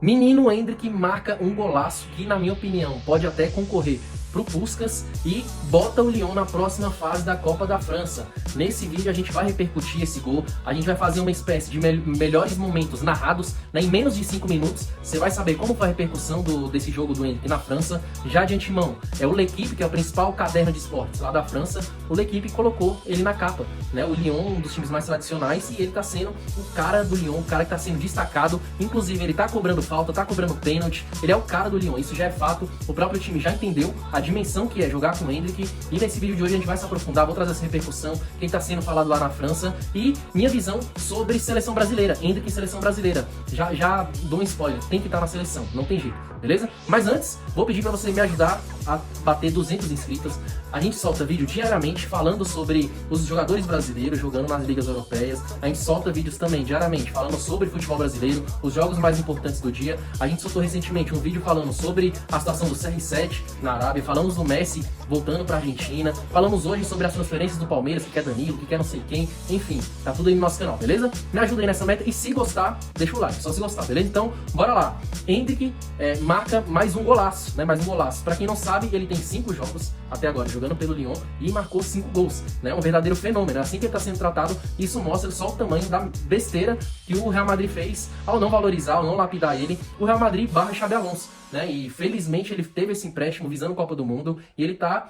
Menino Endrick marca um golaço que, na minha opinião, pode até concorrer pro Puskás e bota o Lyon na próxima fase da Copa da França. Nesse vídeo a gente vai repercutir esse gol, a gente vai fazer uma espécie de melhores momentos narrados, né, em menos de 5 minutos. Você vai saber como foi a repercussão desse jogo do Endrick na França. Já de antemão, é o L'Équipe, que é o principal caderno de esportes lá da França. O L'Équipe colocou ele na capa, né? O Lyon, um dos times mais tradicionais, e ele tá sendo o cara do Lyon, o cara que tá sendo destacado. Inclusive ele tá cobrando falta, tá cobrando pênalti, ele é o cara do Lyon, isso já é fato. O próprio time já entendeu a dimensão que é jogar com o Endrick, e nesse vídeo de hoje a gente vai se aprofundar, vou trazer essa repercussão, quem tá sendo falado lá na França, e minha visão sobre seleção brasileira, Endrick e seleção brasileira. Já dou um spoiler, tem que estar na seleção, não tem jeito, beleza? Mas antes, vou pedir pra você me ajudar a bater 200 inscritos. A gente solta vídeo diariamente falando sobre os jogadores brasileiros jogando nas ligas europeias. A gente solta vídeos também diariamente falando sobre futebol brasileiro, os jogos mais importantes do dia. A gente soltou recentemente um vídeo falando sobre a situação do CR7 na Arábia, falamos do Messi voltando pra Argentina, falamos hoje sobre as transferências do Palmeiras, que quer Danilo, que quer não sei quem, enfim, tá tudo aí no nosso canal, beleza? Me ajuda aí nessa meta e se gostar, deixa o like, só se gostar, beleza? Então, bora lá. Endrick marca mais um golaço, né? Mais um golaço. Pra quem não sabe, ele tem 5 jogos até agora jogando pelo Lyon e marcou 5 gols, né? Um verdadeiro fenômeno. Assim que ele tá sendo tratado, isso mostra só o tamanho da besteira que o Real Madrid fez ao não valorizar, ao não lapidar ele. O Real Madrid barra Xabi Alonso, né? E felizmente ele teve esse empréstimo visando a Copa do Mundo e ele tá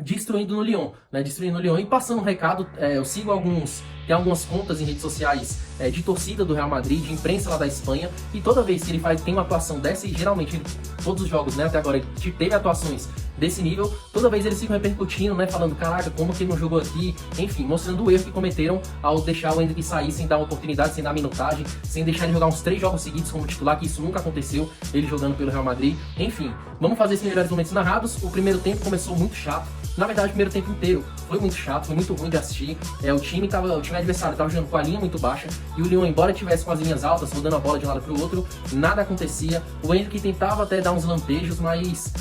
destruindo no Lyon, né? Destruindo no Lyon e passando um recado. Eu sigo tem algumas contas em redes sociais de torcida do Real Madrid, de imprensa lá da Espanha, e toda vez que ele tem uma atuação dessa, e geralmente todos os jogos, né, até agora ele teve atuações desse nível, toda vez eles ficam repercutindo, né, falando, caraca, como que ele não jogou aqui, enfim, mostrando o erro que cometeram ao deixar o Endrick sair sem dar uma oportunidade, sem dar minutagem, sem deixar ele jogar uns 3 jogos seguidos como titular, que isso nunca aconteceu, ele jogando pelo Real Madrid. Enfim, vamos fazer esses melhores momentos narrados. O primeiro tempo começou muito chato, na verdade o primeiro tempo inteiro foi muito chato, foi muito ruim de assistir. O time adversário estava jogando com a linha muito baixa, e o Lyon, embora tivesse com as linhas altas, rodando a bola de um lado para o outro, nada acontecia. O Endrick tentava até dar uns lampejos, mas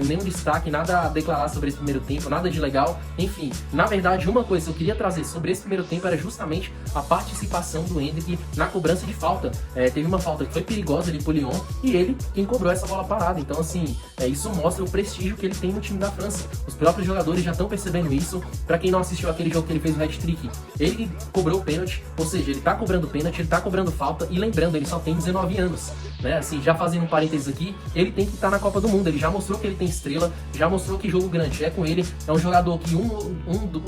nenhum destaque, nada a declarar sobre esse primeiro tempo, nada de legal. Enfim, na verdade, uma coisa que eu queria trazer sobre esse primeiro tempo era justamente a participação do Endrick na cobrança de falta. Teve uma falta que foi perigosa ali pro Lyon, e ele quem cobrou essa bola parada. Então, assim, isso mostra o prestígio que ele tem no time da França. Os próprios jogadores já estão percebendo isso. Pra quem não assistiu aquele jogo que ele fez o hat-trick, ele cobrou o pênalti, ou seja, ele tá cobrando pênalti, ele tá cobrando falta, e lembrando, ele só tem 19 anos, né? Assim, já fazendo um parênteses aqui, ele tem que estar na Copa do Mundo, ele já mostrou que ele tem estrela, já mostrou que jogo grande é com ele, é um jogador que um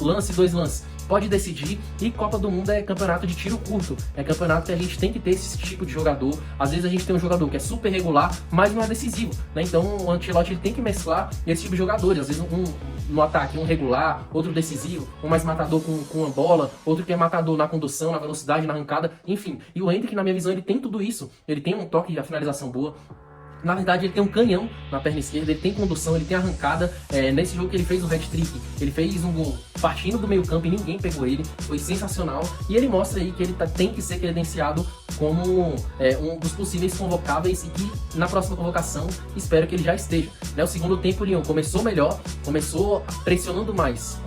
lance, 2 lances pode decidir, e Copa do Mundo é campeonato de tiro curto, é campeonato que a gente tem que ter esse tipo de jogador. Às vezes a gente tem um jogador que é super regular, mas não é decisivo, né? Então o Ancelotti ele tem que mesclar esse tipo de jogadores, às vezes no ataque, um regular, outro decisivo, um mais matador com a bola, outro que é matador na condução, na velocidade, na arrancada, enfim. E o Endrick, na minha visão, ele tem tudo isso, ele tem um toque de finalização boa. Na verdade, ele tem um canhão na perna esquerda, ele tem condução, ele tem arrancada. Nesse jogo que ele fez o hat-trick, ele fez um gol partindo do meio campo e ninguém pegou ele, foi sensacional. E ele mostra aí que ele tem que ser credenciado como um dos possíveis convocáveis, e que na próxima convocação espero que ele já esteja. O segundo tempo o Lyon começou melhor, começou pressionando mais,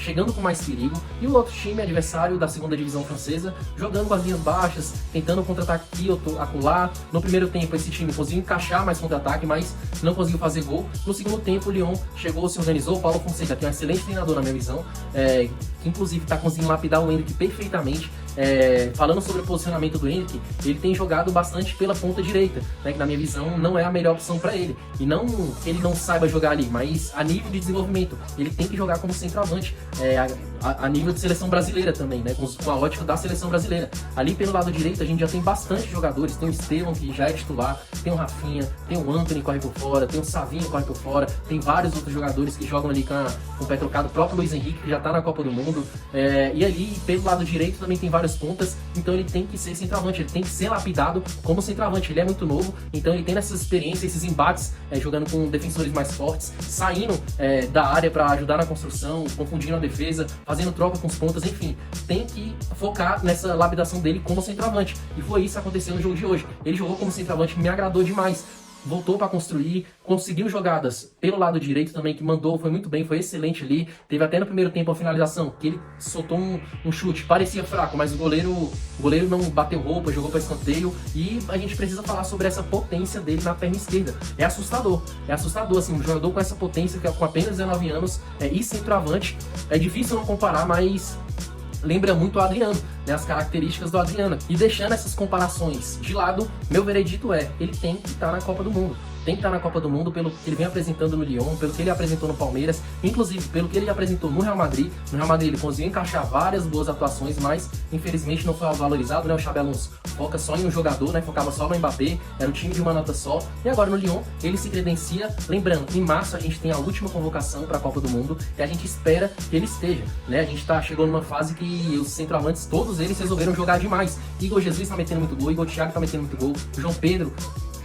chegando com mais perigo, e o outro time adversário da segunda divisão francesa jogando com as linhas baixas, tentando contra-ataque aqui ou acolá. No primeiro tempo esse time conseguiu encaixar mais contra-ataque, mas não conseguiu fazer gol. No segundo tempo o Lyon chegou, se organizou. O Paulo Fonseca, que é um excelente treinador na minha visão, que inclusive está conseguindo lapidar o Endrick perfeitamente. Falando sobre o posicionamento do Endrick, ele tem jogado bastante pela ponta direita, né, que na minha visão não é a melhor opção para ele. E não que ele não saiba jogar ali, mas a nível de desenvolvimento, ele tem que jogar como centroavante, a nível de seleção brasileira também, né, com a ótica da seleção brasileira. Ali pelo lado direito a gente já tem bastante jogadores, tem o Estevão, que já é titular, tem o Rafinha, tem o Antony que corre por fora, tem o Savinho que corre por fora, tem vários outros jogadores que jogam ali com o pé trocado, o próprio Luiz Henrique, que já tá na Copa do Mundo, e ali pelo lado direito também tem várias pontas, então ele tem que ser centroavante, ele tem que ser lapidado como centroavante. Ele é muito novo, então ele tem essas experiências, esses embates, jogando com defensores mais fortes, saindo da área para ajudar na construção, confundindo a defesa, fazendo troca com os pontas, enfim, tem que focar nessa lapidação dele como centroavante, e foi isso que aconteceu no jogo de hoje. Ele jogou como centroavante, me agradou demais. voltou para construir, conseguiu jogadas pelo lado direito também, que mandou, foi muito bem, foi excelente ali. Teve até no primeiro tempo a finalização, que ele soltou um chute, parecia fraco, mas o goleiro não bateu roupa, jogou para escanteio. E a gente precisa falar sobre essa potência dele na perna esquerda. É assustador, assim, um jogador com essa potência, com apenas 19 anos, e centroavante. É difícil não comparar, mas lembra muito o Adriano, né, as características do Adriano. E deixando essas comparações de lado, meu veredito é, ele tem que estar na Copa do Mundo. Tem que estar na Copa do Mundo pelo que ele vem apresentando no Lyon, pelo que ele apresentou no Palmeiras, inclusive pelo que ele apresentou no Real Madrid. No Real Madrid ele conseguiu encaixar várias boas atuações, mas infelizmente não foi valorizado, né? O Xabi Alonso foca só em um jogador, né? Focava só no Mbappé, era um time de uma nota só. E agora no Lyon ele se credencia, lembrando, em março a gente tem a última convocação para a Copa do Mundo e a gente espera que ele esteja, né? A gente chegou numa fase que os centroavantes, todos eles resolveram jogar demais. Igor Jesus tá metendo muito gol, Igor Thiago tá metendo muito gol, o João Pedro,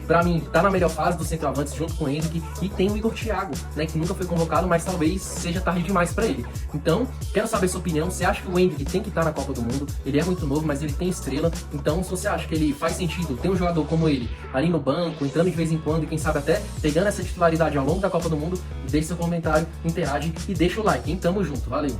pra mim, tá na melhor fase dos centroavantes junto com o Endrick, e tem o Igor Thiago, né, que nunca foi convocado, mas talvez seja tarde demais pra ele. Então, quero saber sua opinião. Você acha que o Endrick tem que estar na Copa do Mundo? Ele é muito novo, mas ele tem estrela. Então, se você acha que ele faz sentido ter um jogador como ele ali no banco, entrando de vez em quando e quem sabe até pegando essa titularidade ao longo da Copa do Mundo, deixe seu comentário, interage e deixa o like, hein? Tamo junto, valeu!